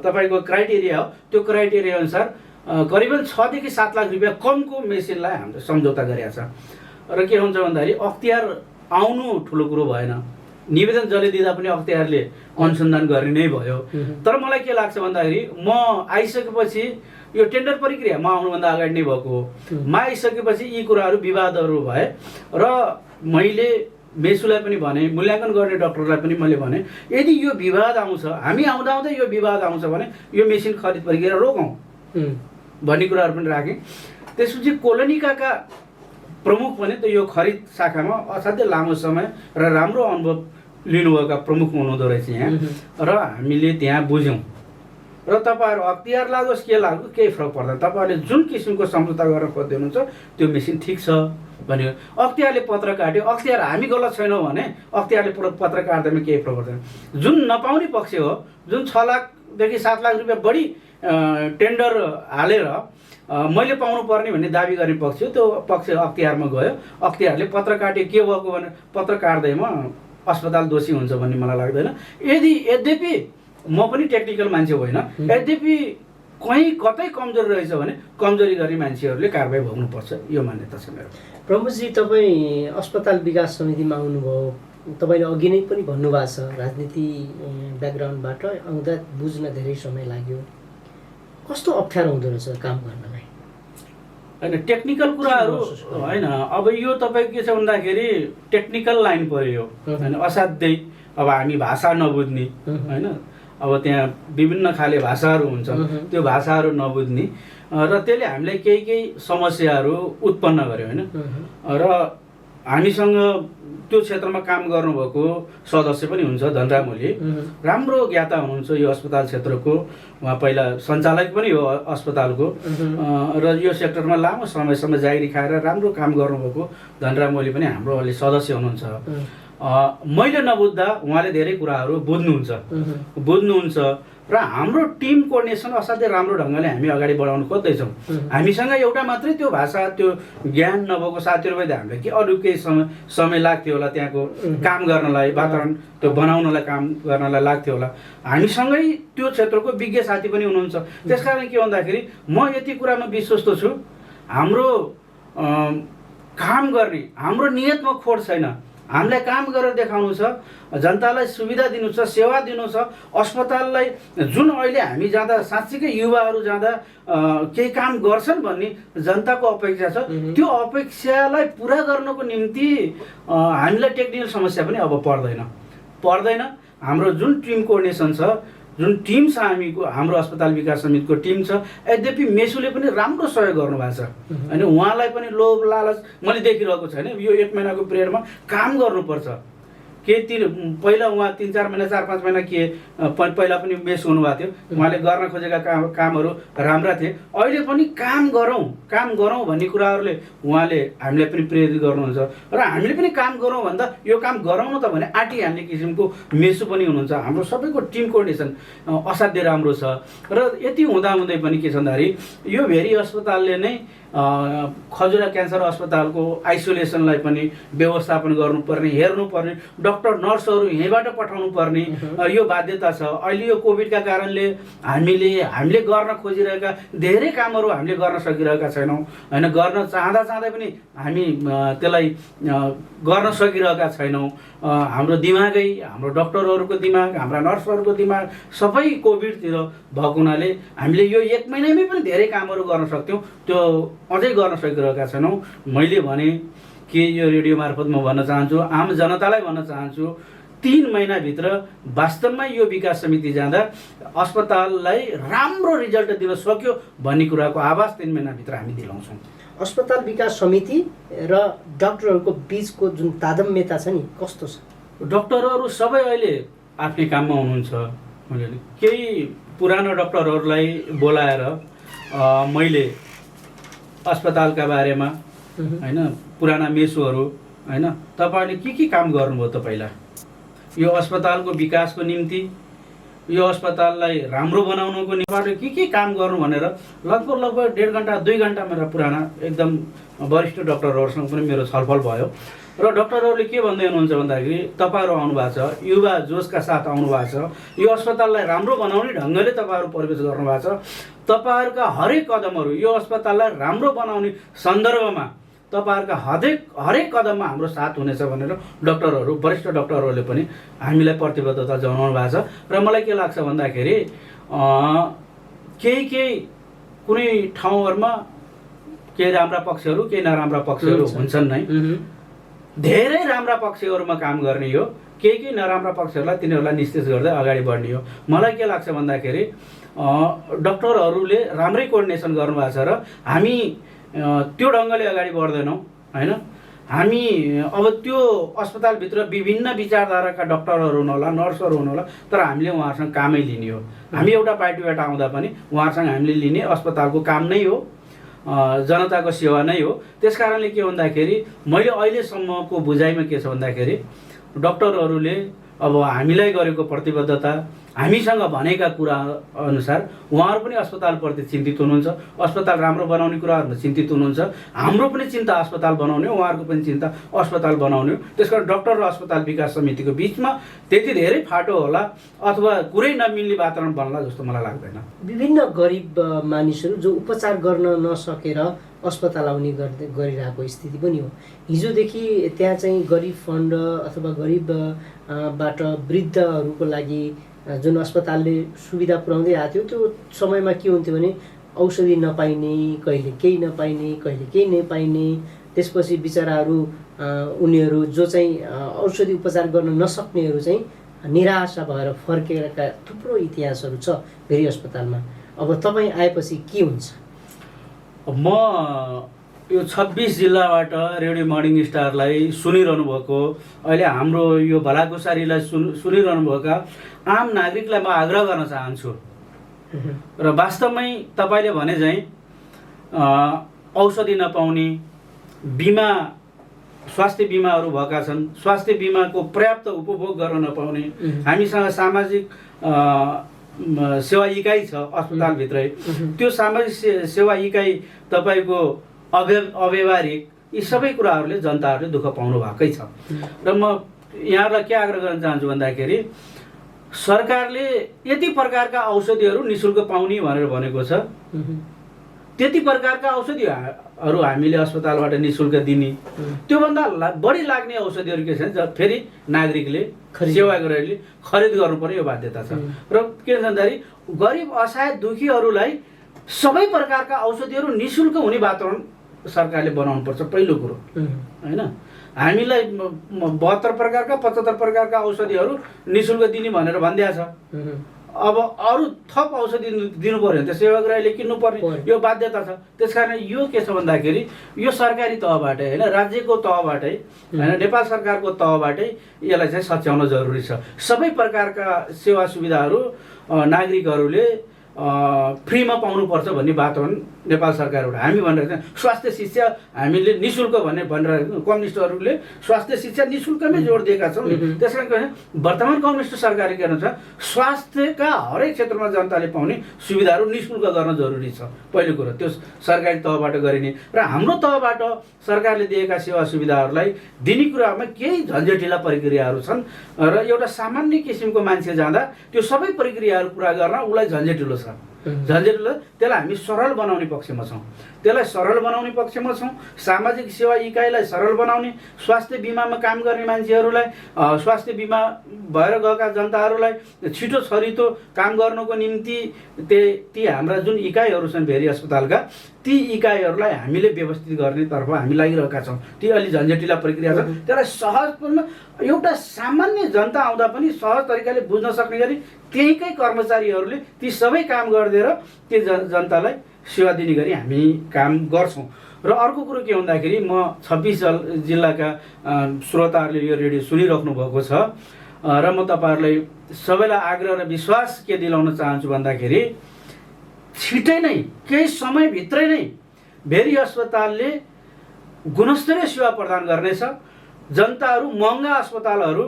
A: तपाईँको क्राइटेरिया हो त्यो क्राइटेरिया अनुसार करिबन 6 देखि 7 लाख रुपियाँ कमको मेसिनलाई हामीले सम्झौता गरेका छ। र के हुन्छ भन्दाखेरि अख्तियार आउनु ठुलो कुरो भएन, निवेदन जसले दिँदा पनि अख्तियारले अनुसन्धान गर्ने नै भयो। तर मलाई के लाग्छ भन्दाखेरि म आइसकेपछि यो टेन्डर प्रक्रिया म आउनुभन्दा अगाडि नै भएको हो, म आइसकेपछि यी कुराहरू विवादहरू भए र मैले मेसुलाई पनि भने, मूल्याङ्कन गर्ने डाक्टरलाई पनि मैले भने यदि यो विवाद आउँछ, हामी आउँदै यो विवाद आउँछ भने यो मेसिन खरिद प्रक्रिया रोकौँ भन्ने कुराहरू पनि राखेँ। त्यसपछि कोलोनिकाका प्रमुख पनि त यो खरिद शाखामा असाध्यै लामो समय र राम्रो अनुभव लिनुभएका प्रमुख हुनुहुँदो रहेछ यहाँ। र हामीले त्यहाँ बुझ्यौँ र तपाईँहरू अख्तियार लागोस् के लागोस् केही फरक पर्दैन, तपाईँहरूले जुन किसिमको सम्झौता गर्न खोज्दै हुनुहुन्छ त्यो मेसिन ठिक छ भन्यो। अख्तियारले पत्र काट्यो, अख्तियार हामी गलत छैनौँ भने अख्तियारले पत्र काट्दैमा केही फरक पर्दैन। जुन नपाउने पक्ष हो, जुन 6 लाखदेखि 7 लाख रुपियाँ बढी टेन्डर हालेर मैले पाउनु पर्ने भन्ने दाबी गर्ने पक्ष हो, त्यो पक्ष अख्तियारमा गयो। अख्तियारले पत्र काट्यो, के भएको भने पत्र काट्दैमा अस्पताल दोषी हुन्छ भन्ने मलाई लाग्दैन। यद्यपि म पनि टेक्निकल मान्छे होइन, यद्यपि कहीँ कतै कमजोरी रहेछ भने कमजोरी गर्ने मान्छेहरूले कारबाही भोग्नुपर्छ, यो मान्यता छ मेरो।
B: प्रमुखजी तपाईँ अस्पताल विकास समितिमा आउनुभयो, तपाईँले अघि नै पनि भन्नुभएको छ राजनीति ब्याकग्राउन्डबाट आउँदा बुझ्न धेरै समय लाग्यो, कस्तो अप्ठ्यारो हुँदो रहेछ काम गर्नलाई?
A: होइन टेक्निकल कुराहरू होइन, अब यो तपाईँ के छ भन्दाखेरि टेक्निकल लाइन पऱ्यो होइन, असाध्यै अब हामी भाषा नबुझ्ने होइन, अब त्यहाँ विभिन्न खाले भाषाहरू हुन्छन्, त्यो भाषाहरू नबुझ्ने र त्यसले हामीलाई केही समस्याहरू उत्पन्न गर्यो होइन। र हामीसँग त्यो क्षेत्रमा काम गर्नुभएको सदस्य पनि हुन्छ धनराम ओली, राम्रो ज्ञाता हुनुहुन्छ यो अस्पताल क्षेत्रको, उहाँ पहिला सञ्चालक पनि हो अस्पतालको र यो सेक्टरमा लामो समयसम्म जागिरी खाएर राम्रो काम गर्नुभएको धनराम ओली पनि हाम्रो अहिले सदस्य हुनुहुन्छ। मैले नबुझ्दा उहाँले धेरै कुराहरू बुझ्नुहुन्छ र हाम्रो टिम कोअर्डिनेसन असाध्यै राम्रो ढङ्गले हामी अगाडि बढाउन खोज्दैछौँ। हामीसँग एउटा मात्रै त्यो भाषा त्यो ज्ञान नभएको साथीहरू भए हामीलाई के अरू केही समय लाग्थ्यो होला, त्यहाँको काम गर्नलाई वातावरण त्यो बनाउनलाई काम गर्नलाई लाग्थ्यो होला। हामीसँगै त्यो क्षेत्रको विज्ञ साथी पनि हुनुहुन्छ। त्यसकारण के भन्दाखेरि म यति कुरामा विश्वस्त छु, हाम्रो काम गर्ने हाम्रो नियतमा खोट छैन, हामीलाई काम गरेर देखाउनु छ, जनतालाई सुविधा दिनु छ, सेवा दिनु छ। अस्पताललाई जुन अहिले हामी जाँदा साँच्चीकै युवाहरू जाँदा केही काम गर्छन् भन्ने जनताको अपेक्षा छ, त्यो अपेक्षालाई पुरा गर्नको निम्ति हामीलाई टेक्निकल समस्या पनि अब पर्दैन। हाम्रो जुन टिम कोअर्डिनेसन छ, जुन टिम छ हाम्रो अस्पताल विकास समितिको टिम छ, यद्यपि मेसुले पनि राम्रो सहयोग गर्नुभएको छ होइन। उहाँलाई पनि लोभ लालच मैले देखिरहेको छैन। यो 1 महिनाको पिरियडमा काम गर्नुपर्छ पहिला उहाँ 3-4 महिना 4-5 महिना पहिला पनि मेस हुनुभएको थियो। उहाँले गर्न खोजेका कामहरू राम्रा थिए। अहिले पनि काम गरौँ भन्ने कुराहरूले उहाँले हामीलाई पनि प्रेरित गर्नुहुन्छ र हामीले पनि काम गरौँ भन्दा यो काम गराउनु त भने आँटिहाल्ने किसिमको मेसु पनि हुनुहुन्छ। हाम्रो सबैको टिम कोअर्डिनेसन असाध्यै राम्रो छ र यति हुँदाहुँदै पनि के छ भन्दाखेरि यो भेरी अस्पतालले नै खजुरा क्यान्सर अस्पतालको आइसोलेसनलाई पनि व्यवस्थापन गर्नुपर्ने, हेर्नुपर्ने, डाक्टर नर्सहरू यहीँबाट पठाउनु पर्ने यो बाध्यता छ। अहिले यो कोभिडका कारणले हामीले गर्न खोजिरहेका धेरै कामहरू हामीले गर्न सकिरहेका छैनौँ होइन। गर्न चाहँदा पनि हामी त्यसलाई गर्न सकिरहेका छैनौँ। हाम्रो दिमागै, हाम्रो डाक्टरहरूको दिमाग, हाम्रा नर्सहरूको दिमाग सबै कोभिडतिर भएको हुनाले हामीले यो 1 महिनामै पनि धेरै कामहरू गर्न सक्थ्यौँ, त्यो अझै गर्न सकिरहेका छैनौँ। मैले भने कि यो रेडियो मार्फत म भन्न चाहन्छु, आम जनतालाई भन्न चाहन्छु, 3 महिनाभित्र वास्तवमा यो विकास समिति जाँदा अस्पताललाई राम्रो रिजल्ट दिन सक्यो भन्ने कुराको आभास 3 महिनाभित्र हामी दिलाउँछौँ।
B: अस्पताल विकास समिति र डाक्टरहरूको बिचको जुन तादम्यता छ नि कस्तो छ?
A: डाक्टरहरू सबै अहिले आफ्नै काममा हुनुहुन्छ। केही पुरानो डाक्टरहरूलाई बोलाएर मैले अस्पतालका बारेमा होइन, पुराना मेसुहरू होइन, तपाईँले के काम गर्नुभयो त पहिला यो अस्पतालको विकासको निम्ति, यो अस्पताललाई राम्रो बनाउनुको निम्ति के काम गर्नु भनेर लगभग 1.5 घन्टा 2 घन्टा मेरा पुराना एकदम वरिष्ठ डाक्टरहरूसँग पनि मेरो छलफल भयो र डाक्टरहरूले के भन्दै हुनुहुन्छ भन्दाखेरि तपाईँहरू आउनु भएको छ, युवा जोसका साथ आउनु भएको छ, यो अस्पताललाई राम्रो बनाउने ढङ्गले तपाईँहरू प्रवेश गर्नुभएको छ। तपाईँहरूका हरेक कदमहरू यो अस्पताललाई राम्रो बनाउने सन्दर्भमा तपाईँहरूका हरेक कदममा हाम्रो साथ हुनेछ भनेर डाक्टरहरू, वरिष्ठ डाक्टरहरूले पनि हामीलाई प्रतिबद्धता जनाउनु भएको छ। र मलाई के लाग्छ भन्दाखेरि केही कुनै ठाउँहरूमा केही राम्रा पक्षहरू, केही नराम्रा पक्षहरू हुन्छन् नै। धेरै राम्रा पक्षहरूमा काम गर्ने हो, केही नराम्रा पक्षहरूलाई तिनीहरूलाई निस्तेज गर्दै अगाडि बढ्ने हो। मलाई के लाग्छ भन्दाखेरि डाक्टरहरूले राम्रै कोअर्डिनेसन गर्नुभएको छ र हामी त्यो ढङ्गले अगाडि बढ्दैनौँ होइन। हामी अब त्यो अस्पतालभित्र विभिन्न विचारधाराका डाक्टरहरू हुनुहोला, नर्सहरू हुनुहोला, तर हामीले उहाँहरूसँग कामै लिने हो। हामी एउटा पार्टीबाट आउँदा पनि उहाँहरूसँग हामीले लिने अस्पतालको काम नै हो, जनताको सेवा नै हो। त्यस कारणले के भन्दाखेरि मैले अहिलेसम्मको बुझाइमा के छ भन्दाखेरि डाक्टरहरूले अब हामीलाई गरेको प्रतिबद्धता, हामीसँग भनेका कुरा अनुसार उहाँहरू पनि अस्पतालप्रति चिन्तित हुनुहुन्छ, अस्पताल राम्रो बनाउने कुराहरूमा चिन्तित हुनुहुन्छ। हाम्रो पनि चिन्ता अस्पताल बनाउने हो, उहाँहरूको पनि चिन्ता अस्पताल बनाउने हो। त्यसकारण डाक्टर र अस्पताल विकास समितिको बिचमा त्यति धेरै फाटो होला अथवा कुरै नमिल्ने वातावरण बन्ला जस्तो मलाई लाग्दैन।
B: विभिन्न गरिब मानिसहरू जो उपचार गर्न नसकेर अस्पताल आउने गरिरहेको स्थिति पनि हो। हिजोदेखि त्यहाँ चाहिँ गरिब फन्ड अथवा गरिबबाट वृद्धहरूको लागि जुन अस्पतालले सुविधा पुर्याउँदै आएको थियो, त्यो समयमा के हुन्थ्यो भने औषधि नपाइने, कहिले केही नपाइने, कहिले केही नपाइने, त्यसपछि बिचराहरू उनीहरू जो चाहिँ औषधि उपचार गर्न नसक्नेहरू चाहिँ निराशा भएर फर्केका थुप्रो इतिहासहरू छ भेरी अस्पतालमा। अब तपाईँ आएपछि के हुन्छ?
A: म यो 26 जिल्लाबाट रेडियो मर्निङ स्टारलाई सुनिरहनु भएको, अहिले हाम्रो यो भलाकुसारीलाई सुनिरहनु भएका आम नागरिकलाई म आग्रह गर्न चाहन्छु र वास्तवमै तपाईँले भने चाहिँ औषधि नपाउने, बिमा स्वास्थ्य बिमाहरू भएका छन्, स्वास्थ्य बिमाको पर्याप्त उपभोग गर्न नपाउने, हामीसँग सामाजिक सेवा इकाइ छ अस्पतालभित्रै, त्यो सामाजिक सेवा इकाइ तपाईँको अव्यवहारिक, यी सबै कुराहरूले जनताहरूले दुःख पाउनु भएकै छ। र म यहाँलाई के आग्रह गर्न चाहन्छु भन्दाखेरि सरकारले यति प्रकारका औषधिहरू निःशुल्क पाउने भनेर भनेको छ, त्यति प्रकारका औषधिहरू हामीले अस्पतालबाट निःशुल्क दिने, त्योभन्दा बढी लाग्ने औषधिहरू के छन् फेरि नागरिकले सेवाग्राहीले खरिद गर्नु पर्ने यो बाध्यता छ। र के छ भन्दाखेरि गरिब असहाय दुखीहरूलाई सबै प्रकारका औषधिहरू निःशुल्क हुने वातावरण सरकारले बनाउनु पर्छ पहिलो कुरो, हैन? हामीलाई 72 प्रकारका 75 प्रकारका औषधिहरू निःशुल्क दिने भनेर भनिदिया छ। अब अरू थप औषधि दिनु पर्यो भने त सेवाग्राहीले किन्नु पर्ने यो बाध्यता छ। त्यसकारण यो के छ भन्दाखेरि यो सरकारी तहबाटै, हैन, राज्यको तहबाटै, हैन, नेपाल सरकारको तहबाटै यसलाई चाहिँ सच्याउन जरुरी छ। सबै प्रकारका सेवा सुविधाहरू नागरिकहरूले फ्रीमा पाउनुपर्छ भन्ने वातावरण नेपाल सरकारबाट हामी भनेर चाहिँ स्वास्थ्य शिक्षा हामीले निःशुल्क भनेर कम्युनिस्टहरूले स्वास्थ्य शिक्षा निःशुल्कमै जोड दिएका छौँ। त्यसकारण वर्तमान कम्युनिस्ट सरकारले के भन्छ, स्वास्थ्यका हरेक क्षेत्रमा जनताले पाउने सुविधाहरू निःशुल्क गर्न जरुरी छ। पहिलो कुरो त्यो सरकारी तहबाट गरिने र हाम्रो तहबाट सरकारले दिएका सेवा सुविधाहरूलाई दिने कुरामा केही झन्झटिला प्रक्रियाहरू छन् र एउटा सामान्य किसिमको मान्छे जाँदा त्यो सबै प्रक्रियाहरू पुरा गर्न उसलाई झन्झटिलो छ। झन्झटिलो त्यसलाई हामी सरल बनाउने पक्षमा छौँ, त्यसलाई सरल बनाउने पक्षमा छौँ। सामाजिक सेवा इकाइलाई सरल बनाउने, स्वास्थ्य बिमामा काम गर्ने मान्छेहरूलाई, स्वास्थ्य बिमा भएर गएका जनताहरूलाई छिटो छरितो काम गर्नको निम्ति ती हाम्रा जुन इकाइहरू छन् भेरी अस्पतालका, ती इकाइहरूलाई हामीले व्यवस्थित गर्नेतर्फ हामी लागिरहेका छौँ। ती अलि झन्झटिला प्रक्रिया छ, त्यसलाई सहजपूर्ण एउटा सामान्य जनता आउँदा पनि सहज तरिकाले बुझ्न सक्ने गरी त्यहीकै कर्मचारीहरूले ती सबै काम गरिदिएर त्यो जनतालाई सेवा दिने गरी हामी काम गर्छौँ। र अर्को कुरो के भन्दाखेरि म 26 जिल्लाका श्रोताहरूले यो रेडियो सुनिराख्नु भएको छ र म तपाईँहरूलाई सबैलाई आग्रह र विश्वास के दिलाउन चाहन्छु भन्दाखेरि छिटै नै केही समयभित्रै नै भेरी अस्पतालले गुणस्तरीय सेवा प्रदान गर्नेछ। जनताहरू महँगा अस्पतालहरू,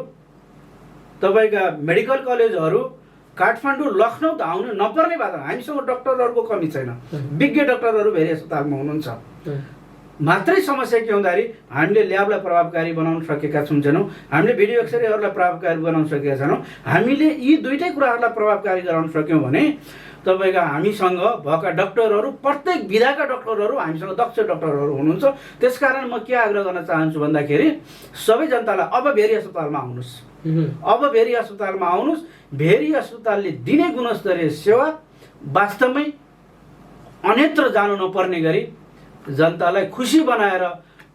A: तपाईँका मेडिकल कलेजहरू काठमाडौँ लखनऊ त आउनु नपर्ने बात, हामीसँग डक्टरहरूको कमी छैन, विज्ञ डक्टरहरू भेरी अस्पतालमा हुनुहुन्छ। मात्रै समस्या के भन्दाखेरि हामीले ल्याबलाई प्रभावकारी बनाउन सकेका छैनौँ, हामीले भिडियो एक्सरेहरूलाई प्रभावकारी बनाउन सकेका छैनौँ। हामीले यी दुईटै कुराहरूलाई प्रभावकारी गराउन सक्यौँ भने तपाईँका हामीसँग भएका डक्टरहरू, प्रत्येक विधाका डक्टरहरू हामीसँग दक्ष डक्टरहरू हुनुहुन्छ। त्यसकारण म के आग्रह गर्न चाहन्छु भन्दाखेरि सबै जनतालाई अब भेरी अस्पतालमा आउनुहोस्, अब भेरी अस्पतालमा आउनुहोस्। भेरी अस्पतालले दिने गुणस्तरीय सेवा वास्तवमै अन्यत्र जानु नपर्ने गरी जनतालाई खुसी बनाएर,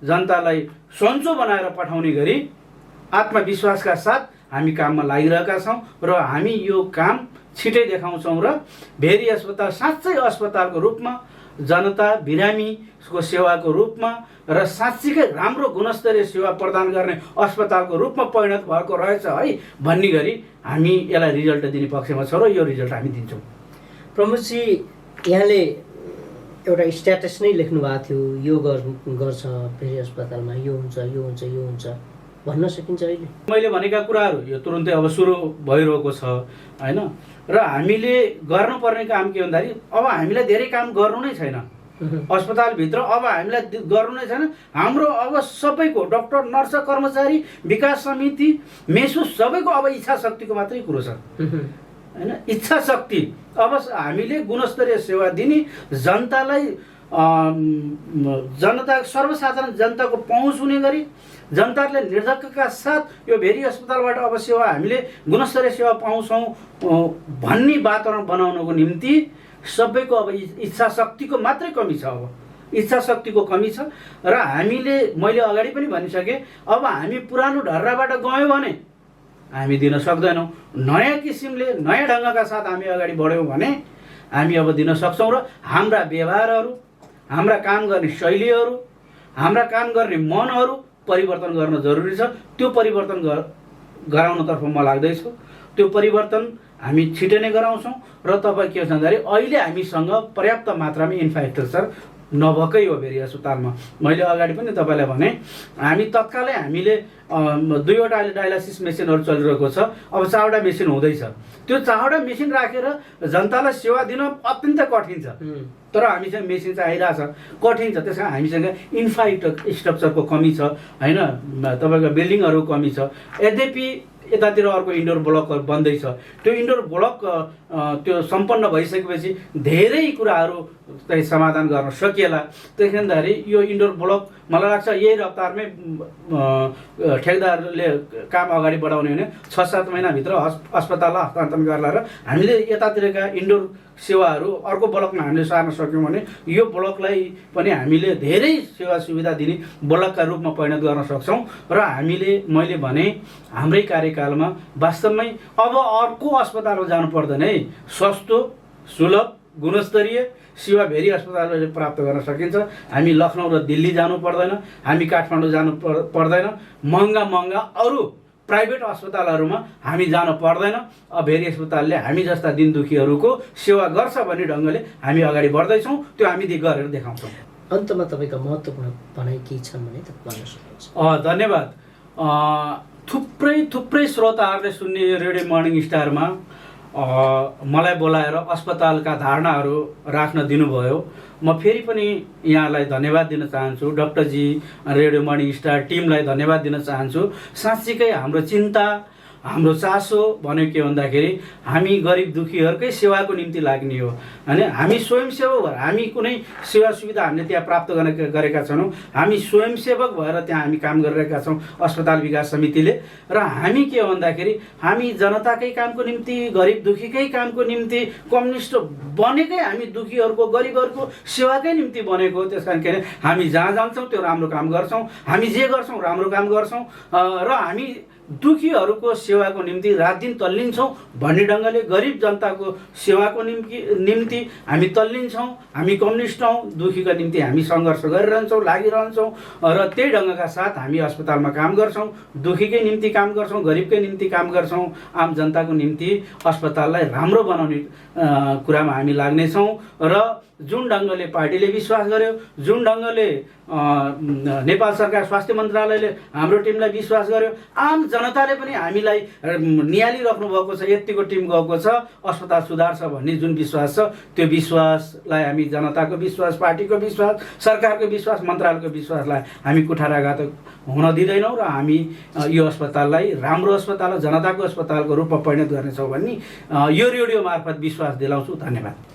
A: जनतालाई सन्चो बनाएर पठाउने गरी आत्मविश्वासका साथ हामी काममा लागिरहेका छौँ र हामी यो काम छिटै देखाउँछौँ र भेरी अस्पताल साँच्चै अस्पतालको रूपमा, जनता बिरामीको सेवाको रूपमा र साँच्चीकै राम्रो गुणस्तरीय सेवा प्रदान गर्ने अस्पतालको रूपमा परिणत भएको रहेछ है भन्ने गरी हामी यसलाई रिजल्ट दिने पक्षमा छौँ र यो रिजल्ट हामी दिन्छौँ।
B: प्रमुखजी, यहाँले एउटा स्ट्याटस नै लेख्नु भएको थियो, यो गर्छ भेरी अस्पतालमा, यो हुन्छ यो हुन्छ यो हुन्छ भन्न सकिन्छ अहिले?
A: मैले भनेका कुराहरू यो तुरुन्तै अब सुरु भइरहेको छ, हैन? र हामीले गर्नुपर्ने काम के भन्दाखेरि अब हामीलाई धेरै काम गर्नु नै छैन अस्पतालभित्र, अब हामीलाई गर्नु नै छैन। हाम्रो अब सबैको डक्टर, नर्स, कर्मचारी, विकास समिति, मेसो सबैको अब इच्छा शक्तिको मात्रै कुरो छ, हैन? इच्छा शक्ति। अब हामीले गुणस्तरीय सेवा दिने, जनतालाई जनता सर्वसाधारण जनताको पहुँच हुने गरी जनताले निर्धक्कका साथ यो भेरी अस्पतालबाट अब सेवा हामीले गुणस्तरीय सेवा पाउँछौँ भन्ने वातावरण बनाउनको निम्ति सबैको अब इच्छा शक्तिको मात्रै कमी छ। अब इच्छा शक्तिको कमी छ र हामीले, मैले अगाडि पनि भनिसकेँ, अब हामी पुरानो ढर्राबाट गयौँ भने हामी दिन सक्दैनौँ। नयाँ किसिमले, नयाँ ढङ्गका साथ हामी अगाडि बढ्यौँ भने हामी अब दिन सक्छौँ र हाम्रा व्यवहारहरू, हाम्रा काम गर्ने शैलीहरू, हाम्रा काम गर्ने मनहरू परिवर्तन गर्न जरुरी छ। त्यो परिवर्तन गराउनतर्फ म लाग्दैछु। त्यो परिवर्तन हामी छिटै नै गराउँछौँ र तपाईँ के छ भन्दाखेरि अहिले हामीसँग पर्याप्त मात्रामा इन्फ्रास्ट्रक्चर नभएकै हो भेरी अस्पतालमा। मैले अगाडि पनि तपाईँलाई भने हामी तत्कालै हामीले 2वटा अहिले डायलासिस मेसिनहरू चलिरहेको छ। अब 4वटा मेसिन हुँदैछ। त्यो 4वटा मेसिन राखेर जनतालाई सेवा दिन अत्यन्त कठिन छ, तर हामीसँग मेसिन चाहिँ आइरहेछ, कठिन छ। त्यसमा हामीसँग इन्फ्रास्ट्रक्चरको कमी छ, हैन? तपाईँको बिल्डिङहरू कमी छ। यद्यपि यतातिर अर्को इन्डोर ब्लकहरू बन्दैछ। त्यो इन्डोर ब्लक त्यो सम्पन्न भइसकेपछि धेरै कुराहरू चाहिँ समाधान गर्न सकिएला। त्यसले गर्दाखेरि यो इन्डोर ब्लक मलाई लाग्छ यही रफ्तारमै ठेकदारले काम अगाडि बढाउने भने 6-7 महिनाभित्र अस्पताललाई हस्तान्तरण गर्ला र हामीले यतातिरका इन्डोर सेवाहरू अर्को ब्लकमा हामीले सार्न सक्यौँ भने यो ब्लकलाई पनि हामीले धेरै सेवा सुविधा दिने ब्लकका रूपमा परिणत गर्न सक्छौँ। र मैले भने हाम्रै कार्यकालमा वास्तवमै अब अर्को अस्पतालमा जानु पर्दैन है, सस्तो सुलभ गुणस्तरीय सेवा भेरी अस्पतालले प्राप्त गर्न सकिन्छ। हामी लखनऊ र दिल्ली जानु पर्दैन, हामी काठमाडौँ जानु पर्दैन, महँगा अरू प्राइभेट अस्पतालहरूमा हामी जानु पर्दैन। भेरी अस्पतालले हामी जस्ता दिन दुखीहरूको सेवा गर्छ भन्ने ढङ्गले हामी अगाडि बढ्दैछौँ। त्यो हामी गरेर देखाउँछौँ।
B: अन्तमा तपाईँका महत्त्वपूर्ण भनाइ के छन् भने भन्न सक्नुहुन्छ?
A: धन्यवाद। थुप्रै श्रोताहरूले सुन्ने रेडियो मर्निङ स्टारमा मलाई बोलाएर अस्पतालका धारणाहरू राख्न दिनुभयो। म फेरि पनि यहाँलाई धन्यवाद दिन चाहन्छु। डाक्टरजी, रेडियो मर्निङ स्टार टिमलाई धन्यवाद दिन चाहन्छु। साँच्चीकै हाम्रो चिन्ता, हाम्रो चासो भन्यो के भन्दाखेरि हामी गरिब दुखीहरूकै सेवाको निम्ति लाग्ने हो हैन। हामी स्वयंसेवक भएर हामी कुनै सेवा सुविधा हामीले त्यहाँ प्राप्त गरेका छैनौँ। हामी स्वयंसेवक भएर त्यहाँ हामी काम गरिरहेका छौँ अस्पताल विकास समितिले। र हामी के भन्दाखेरि हामी जनताकै कामको निम्ति, गरिब दुखीकै कामको निम्ति कम्युनिस्ट बनेकै हामी दुखीहरूको गरिबहरूको सेवाकै निम्ति बनेको हो। त्यस कारण के हामी जहाँ जान्छौँ त्यो राम्रो काम गर्छौँ, हामी जे गर्छौँ राम्रो काम गर्छौँ र हामी दुखीहरूको सेवाको निम्ति रात दिन तल्लिन्छौँ भन्ने ढङ्गले गरिब जनताको सेवाको निम्ति हामी तल्लिन्छौँ। हामी कम्युनिस्ट हौँ, दुखीका निम्ति हामी सङ्घर्ष गरिरहन्छौँ, लागिरहन्छौँ र त्यही ढङ्गका साथ हामी अस्पतालमा काम गर्छौँ, दुखीकै निम्ति काम गर्छौँ, गरिबकै निम्ति काम गर्छौँ, आम जनताको निम्ति अस्पताललाई राम्रो बनाउने कुरामा हामी लाग्नेछौँ। र जुन ढङ्गले पार्टीले विश्वास गर्यो, जुन ढङ्गले नेपाल सरकार स्वास्थ्य मन्त्रालयले हाम्रो टिमलाई विश्वास गर्यो, आम जनताले पनि हामीलाई निहालिराख्नु भएको छ, यतिको टिम गएको छ, अस्पताल सुधार छ भन्ने जुन विश्वास छ, त्यो विश्वासलाई हामी जनताको विश्वास, पार्टीको विश्वास, सरकारको विश्वास, मन्त्रालयको विश्वासलाई हामी कुठाराघात हुन दिँदैनौँ र हामी यो अस्पताललाई राम्रो अस्पताल, जनताको अस्पतालको रूपमा परिणत गर्नेछौँ भन्ने यो रेडियो मार्फत विश्वास दिलाउँछु। धन्यवाद।